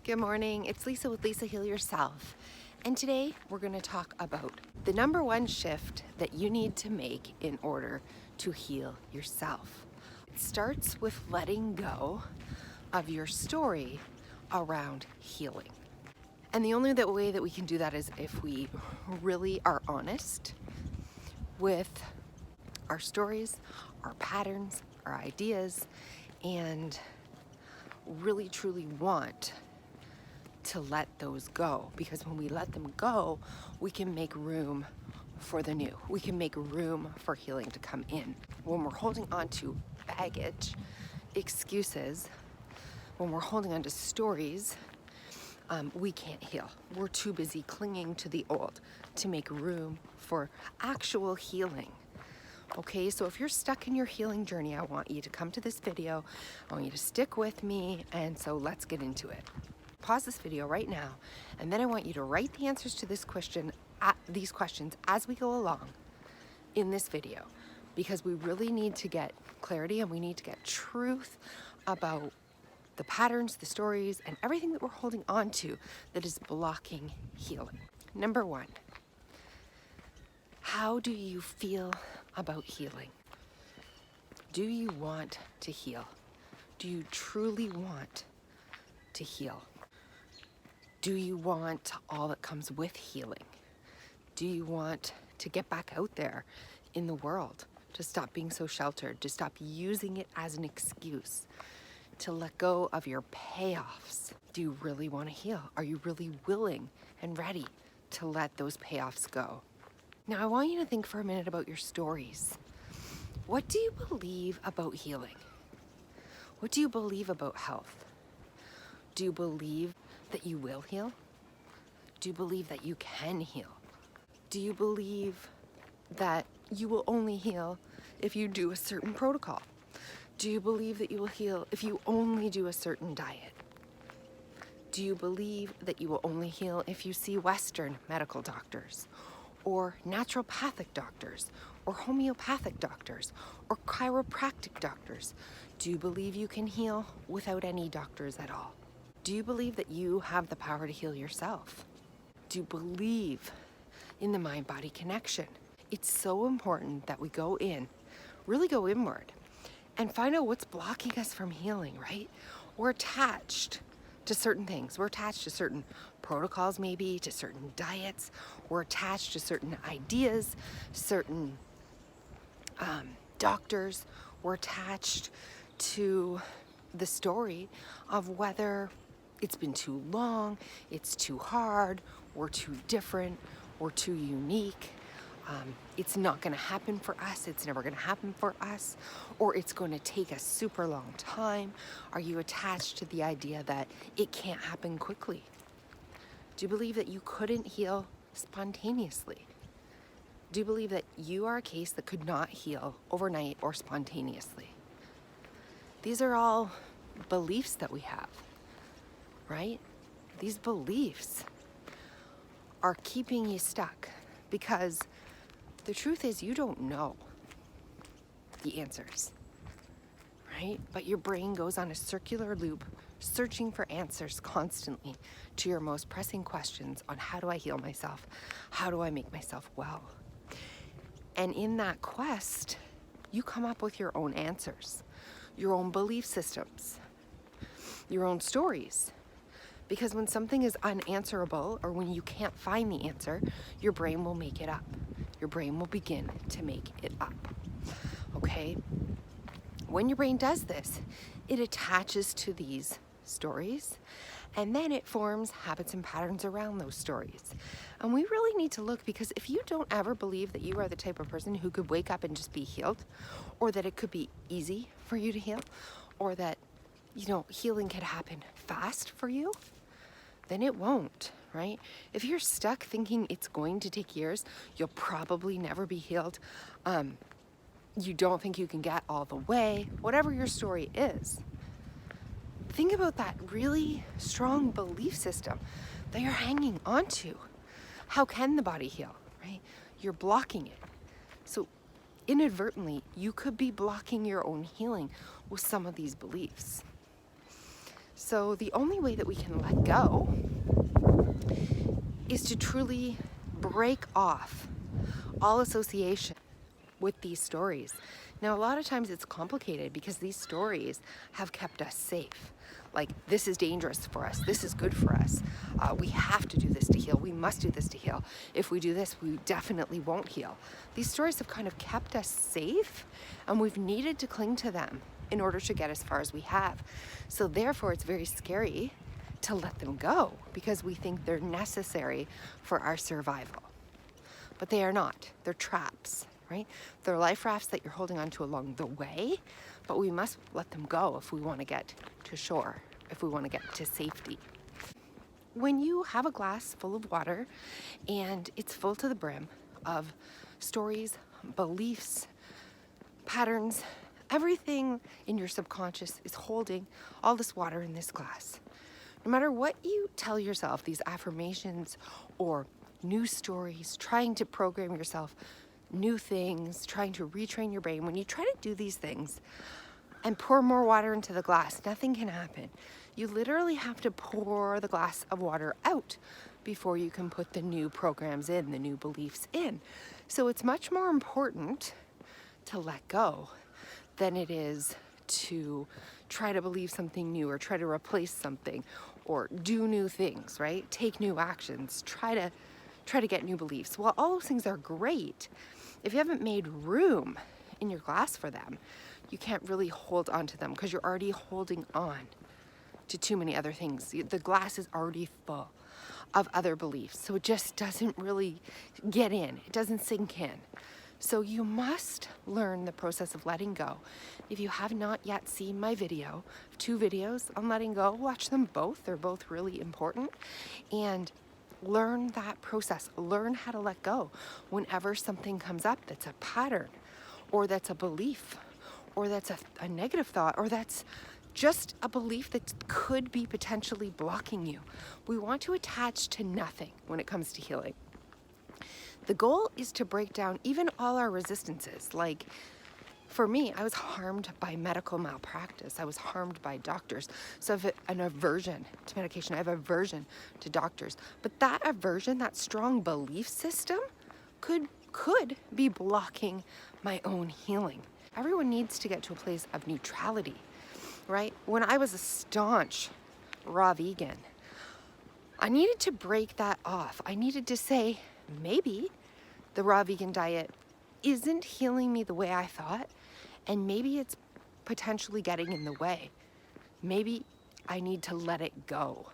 Good morning, it's Lisa with Lisa Heal Yourself. And today we're going to talk about the number one shift that you need to make in order to heal yourself. It starts with letting go of your story around healing. And the only way that we can do that is if we really are honest with our stories, our patterns, our ideas, and really truly want to let those go, because when we let them go, we can make room for the new. We can make room for healing to come in. When we're holding on to baggage, excuses, when we're holding on to stories, we can't heal. We're too busy clinging to the old to make room for actual healing. Okay, so if you're stuck in your healing journey, I want you to come to this video. I want you to stick with me, and so let's get into it. Pause this video right now, and then I want you to write the answers to these questions as we go along in this video, because we really need to get clarity and we need to get truth about the patterns, the stories, and everything that we're holding on to that is blocking healing. Number one, how do you feel about healing? Do you want to heal? Do you truly want to heal? Do you want all that comes with healing? Do you want to get back out there in the world, to stop being so sheltered, to stop using it as an excuse, to let go of your payoffs? Do you really want to heal? Are you really willing and ready to let those payoffs go? Now, I want you to think for a minute about your stories. What do you believe about healing? What do you believe about health? Do you believe that you will heal? Do you believe that you can heal? Do you believe that you will only heal if you do a certain protocol? Do you believe that you will heal if you only do a certain diet? Do you believe that you will only heal if you see Western medical doctors, or naturopathic doctors, or homeopathic doctors, or chiropractic doctors? Do you believe you can heal without any doctors at all? Do you believe that you have the power to heal yourself? Do you believe in the mind-body connection? It's so important that we go in, really go inward, and find out what's blocking us from healing, right? We're attached to certain things. We're attached to certain protocols, maybe, to certain diets. We're attached to certain ideas, certain doctors. We're attached to the story of whether it's been too long, it's too hard, we're too different, we're too unique. It's not going to happen for us, it's never going to happen for us, or it's going to take a super long time. Are you attached to the idea that it can't happen quickly? Do you believe that you couldn't heal spontaneously? Do you believe that you are a case that could not heal overnight or spontaneously? These are all beliefs that we have, right? These beliefs are keeping you stuck, because the truth is you don't know the answers, right? But your brain goes on a circular loop, searching for answers constantly to your most pressing questions on how do I heal myself? How do I make myself well? And in that quest, you come up with your own answers, your own belief systems, your own stories. Because when something is unanswerable, or when you can't find the answer, your brain will make it up. Your brain will begin to make it up, okay? When your brain does this, it attaches to these stories, and then it forms habits and patterns around those stories. And we really need to look, because if you don't ever believe that you are the type of person who could wake up and just be healed, or that it could be easy for you to heal, or that, healing could happen fast for you, then it won't, right? If you're stuck thinking it's going to take years, you'll probably never be healed. You don't think you can get all the way, whatever your story is. Think about that really strong belief system that you're hanging onto. How can the body heal, right? You're blocking it. So inadvertently, you could be blocking your own healing with some of these beliefs. So the only way that we can let go is to truly break off all association with these stories. Now, a lot of times it's complicated because these stories have kept us safe. Like, this is dangerous for us. This is good for us. We have to do this to heal. We must do this to heal. If we do this, we definitely won't heal. These stories have kind of kept us safe, and we've needed to cling to them in order to get as far as we have. So therefore, it's very scary to let them go because we think they're necessary for our survival. But they are not. They're traps, right? They're life rafts that you're holding onto along the way, but we must let them go if we want to get to shore, if we want to get to safety. When you have a glass full of water and it's full to the brim of stories, beliefs, patterns, everything in your subconscious is holding all this water in this glass. No matter what you tell yourself, these affirmations or new stories, trying to program yourself new things, trying to retrain your brain, when you try to do these things and pour more water into the glass, nothing can happen. You literally have to pour the glass of water out before you can put the new programs in, the new beliefs in. So it's much more important to let go than it is to try to believe something new or try to replace something or do new things, right? Take new actions, try to get new beliefs. Well, all those things are great. If you haven't made room in your glass for them, you can't really hold on to them because you're already holding on to too many other things. The glass is already full of other beliefs, so it just doesn't really get in. It doesn't sink in. So you must learn the process of letting go. If you have not yet seen my video, 2 videos on letting go, watch them both. They're both really important. And learn that process. Learn how to let go whenever something comes up that's a pattern, or that's a belief, or that's a negative thought, or that's just a belief that could be potentially blocking you. We want to attach to nothing when it comes to healing. The goal is to break down even all our resistances. Like, for me, I was harmed by medical malpractice. I was harmed by doctors. So I have an aversion to medication. I have aversion to doctors. But that aversion, that strong belief system, could be blocking my own healing. Everyone needs to get to a place of neutrality, right? When I was a staunch raw vegan, I needed to break that off. I needed to say, maybe the raw vegan diet isn't healing me the way I thought, and maybe it's potentially getting in the way. Maybe I need to let it go,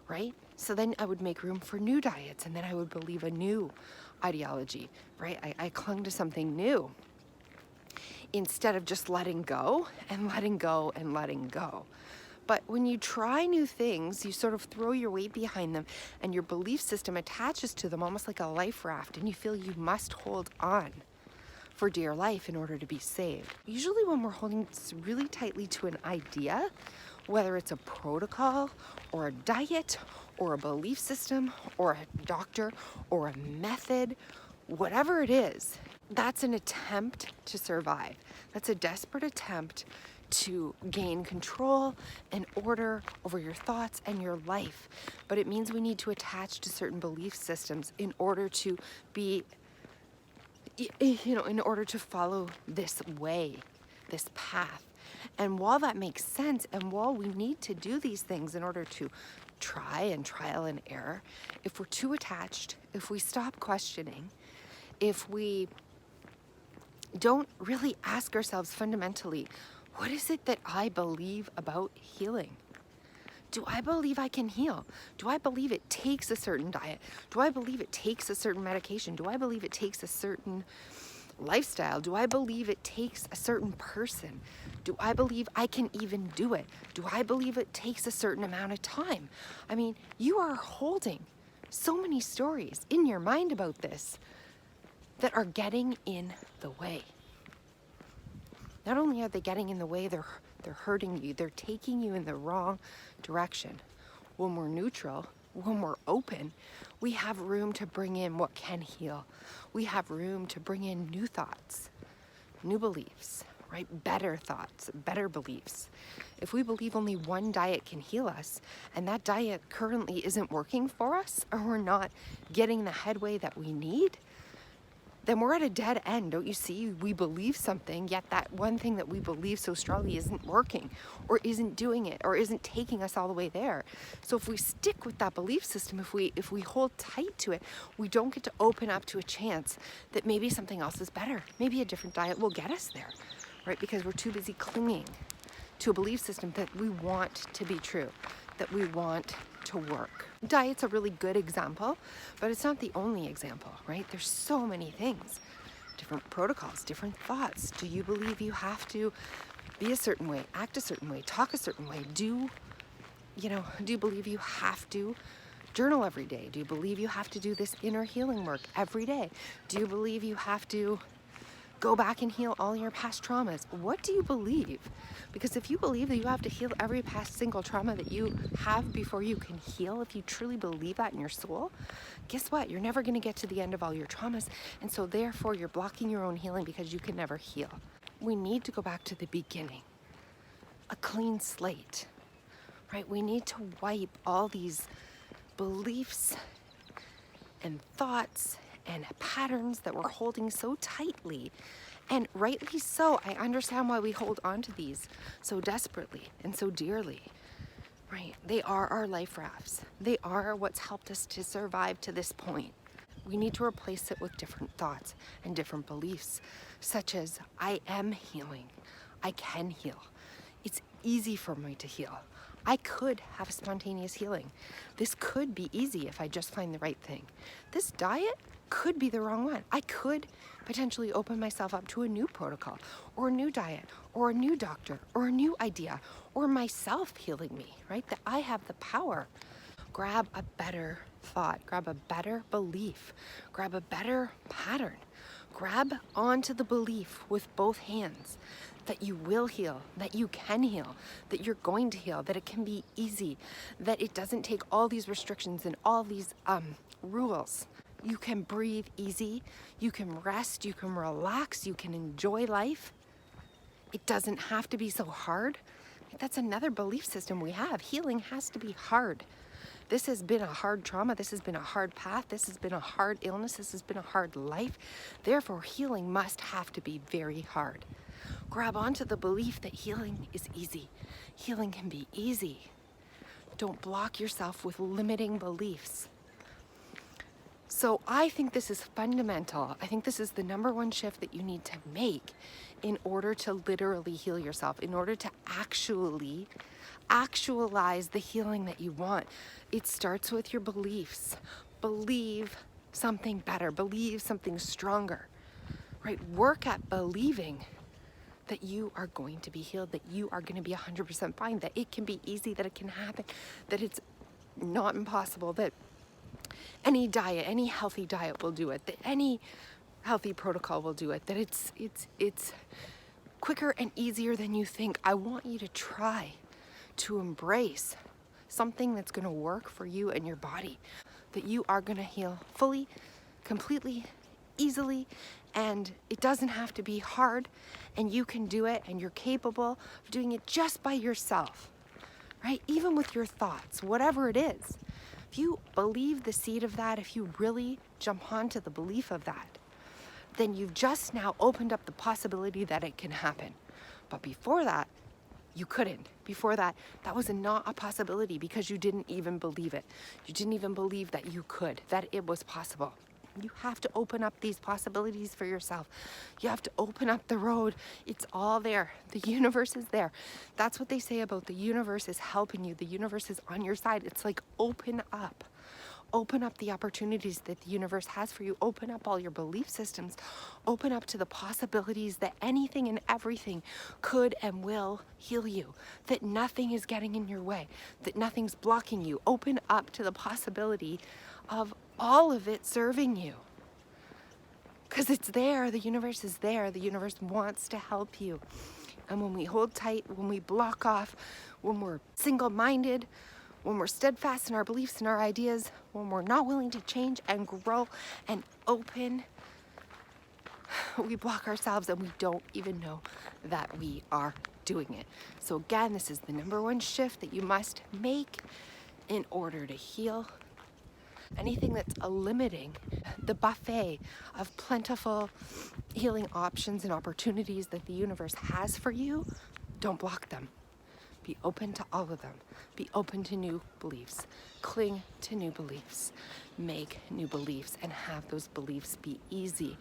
right? So then I would make room for new diets, and then I would believe a new ideology, right? I clung to something new instead of just letting go and letting go and letting go. But when you try new things, you sort of throw your weight behind them and your belief system attaches to them almost like a life raft, and you feel you must hold on for dear life in order to be saved. Usually when we're holding really tightly to an idea, whether it's a protocol or a diet or a belief system or a doctor or a method, whatever it is, that's an attempt to survive. That's a desperate attempt to gain control and order over your thoughts and your life. But it means we need to attach to certain belief systems in order to be, in order to follow this way, this path. And while that makes sense, and while we need to do these things in order to try and trial and error, if we're too attached, if we stop questioning, if we don't really ask ourselves fundamentally, what is it that I believe about healing? Do I believe I can heal? Do I believe it takes a certain diet? Do I believe it takes a certain medication? Do I believe it takes a certain lifestyle? Do I believe it takes a certain person? Do I believe I can even do it? Do I believe it takes a certain amount of time? I mean, you are holding so many stories in your mind about this that are getting in the way. Not only are they getting in the way, they're hurting you. They're taking you in the wrong direction. When we're neutral, when we're open, we have room to bring in what can heal. We have room to bring in new thoughts, new beliefs, right? Better thoughts, better beliefs. If we believe only one diet can heal us, and that diet currently isn't working for us, or we're not getting the headway that we need, then we're at a dead end. Don't you see? We believe something, yet that one thing that we believe so strongly isn't working, or isn't doing it, or isn't taking us all the way there. So if we stick with that belief system, if we hold tight to it, we don't get to open up to a chance that maybe something else is better. Maybe a different diet will get us there, right? Because we're too busy clinging to a belief system that we want to be true, that we want to work. Diet's a really good example, but it's not the only example, right? There's so many things, different protocols, different thoughts. Do you believe you have to be a certain way, act a certain way, talk a certain way? Do you believe you have to journal every day? Do you believe you have to do this inner healing work every day? Do you believe you have to go back and heal all your past traumas? What do you believe? Because if you believe that you have to heal every past single trauma that you have before you can heal, if you truly believe that in your soul, guess what? You're never going to get to the end of all your traumas. And so therefore you're blocking your own healing because you can never heal. We need to go back to the beginning, a clean slate, right? We need to wipe all these beliefs and thoughts and patterns that we're holding so tightly. And rightly so. I understand why we hold on to these so desperately and so dearly, right? They are our life rafts. They are what's helped us to survive to this point. We need to replace it with different thoughts and different beliefs, such as I am healing. I can heal. It's easy for me to heal. I could have a spontaneous healing. This could be easy if I just find the right thing. This diet could be the wrong one. I could potentially open myself up to a new protocol, or a new diet, or a new doctor, or a new idea, or myself healing me, right? That I have the power. Grab a better thought, grab a better belief, grab a better pattern. Grab onto the belief with both hands that you will heal, that you can heal, that you're going to heal, that it can be easy, that it doesn't take all these restrictions and all these rules. You can breathe easy, you can rest, you can relax, you can enjoy life. It doesn't have to be so hard. That's another belief system we have. Healing has to be hard. This has been a hard trauma. This has been a hard path. This has been a hard illness. This has been a hard life. Therefore, healing must have to be very hard. Grab onto the belief that healing is easy. Healing can be easy. Don't block yourself with limiting beliefs. So I think this is fundamental. I think this is the number one shift that you need to make in order to literally heal yourself, in order to actually actualize the healing that you want. It starts with your beliefs. Believe something better, believe something stronger, right? Work at believing that you are going to be healed, that you are going to be 100% fine, that it can be easy, that it can happen, that it's not impossible, that any diet, any healthy diet will do it, that any healthy protocol will do it, that it's quicker and easier than you think. I want you to try to embrace something that's going to work for you and your body, that you are going to heal fully, completely, easily, and it doesn't have to be hard, and you can do it, and you're capable of doing it just by yourself, right? Even with your thoughts, whatever it is. If you believe the seed of that, if you really jump onto the belief of that, then you've just now opened up the possibility that it can happen. But before that, you couldn't. Before that, that was not a possibility because you didn't even believe it. You didn't even believe that you could, that it was possible. You have to open up these possibilities for yourself. You have to open up the road. It's all there. The universe is there. That's what they say about the universe is helping you. The universe is on your side. It's like open up. Open up the opportunities that the universe has for you. Open up all your belief systems. Open up to the possibilities that anything and everything could and will heal you. That nothing is getting in your way. That nothing's blocking you. Open up to the possibility of all of it serving you. Because it's there. The universe is there. The universe wants to help you. And when we hold tight, when we block off, when we're single-minded, when we're steadfast in our beliefs and our ideas, when we're not willing to change and grow and open, we block ourselves and we don't even know that we are doing it. So again, this is the number one shift that you must make in order to heal. Anything that's limiting the buffet of plentiful healing options and opportunities that the universe has for you, don't block them. Be open to all of them. Be open to new beliefs. Cling to new beliefs. Make new beliefs and have those beliefs be easy,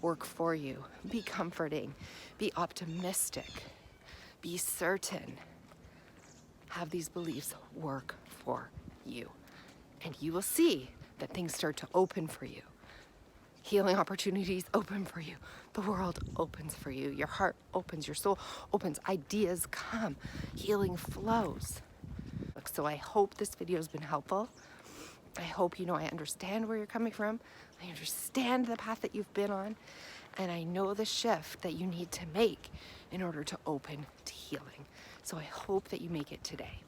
work for you, be comforting, be optimistic, be certain. Have these beliefs work for you. And you will see that things start to open for you. Healing opportunities open for you. The world opens for you. Your heart opens, your soul opens, ideas come, healing flows. So I hope this video has been helpful. I hope I understand where you're coming from. I understand the path that you've been on. And I know the shift that you need to make in order to open to healing. So I hope that you make it today.